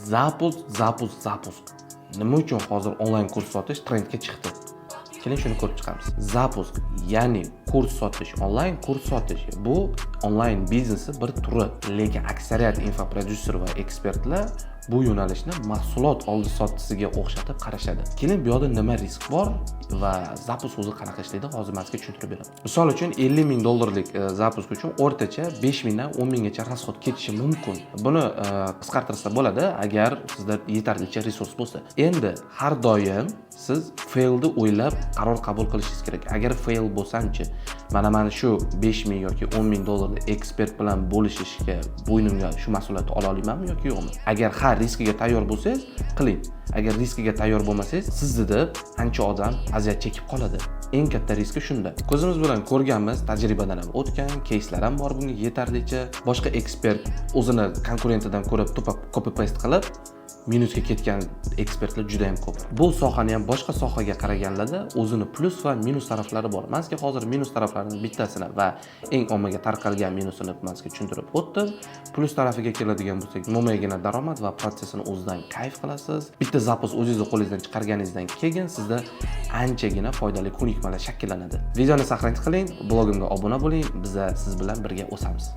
Запуск. Nima uchun hozir onlayn kurs sotish trendga chiqdi? Keling shuni ko'rib chiqamiz. Запуск, ya'ni kurs sotish, onlayn kurs sotish. Bu onlayn biznesning bir turi, lekin aksariyat infoprodyuser va ekspertlar bu yo'nalishni mahsulot oldi sotisiga o'xshatib qarashadi. Keling bu yoqda nima risk bor va zapusk o'zi qanaqa ishlaydi, hozir sizga tushuntirib beraman. Misol uchun $50,000 zapusk uchun o'rtacha 5,000 dan 10,000gacha rasxod ketishi mumkin. Buni qisqartirsa bo'ladi agar sizda yetarlicha resurs bo'lsa. Endi har doim siz failni o'ylab qaror qabul qilishingiz kerak. Agar fail bo'lsam-chi, mana shu 5,000 yoki $10,000 ekspert bilan bo'lishishga bo'ynimga shu mas'uliyatni ola olamanmi yoki yo'qmi? Agar riskiga tayyor bo'lsangiz, qiling. Agar riskiga tayyor bo'lmasangiz, sizni deb ancha odam aziyat chekib qoladi. Eng katta riski shunda. Ko'zimiz bilan ko'rganmiz, tajribadan ham o'tgan, keyslar ham bor bunga yetarlicha. Boshqa ekspert o'zini konkurentidan ko'ra copy paste qilib minusga ketgan ekspertlar juda ham ko'p. Bu sohani ham boshqa sohaga qaraganlarda o'zini plus va minus taraflari bor. Men sizga hozir minus taraflarining bittasini va eng ommaga tarqalgan minusini men sizga tushuntirib o'tdim. Plus tarafiga keladigan bo'lsak, mo'maygina daromad va protsessini o'zidan kayf qilasiz. Bitta zapusk o'zingizni qo'lingizdan chiqarganingizdan keyin sizda anchagina foydali ko'nikmalar shakllanadi. Videoni saqlanib qiling, blogimga obuna bo'ling, biz siz bilan birga o'samiz.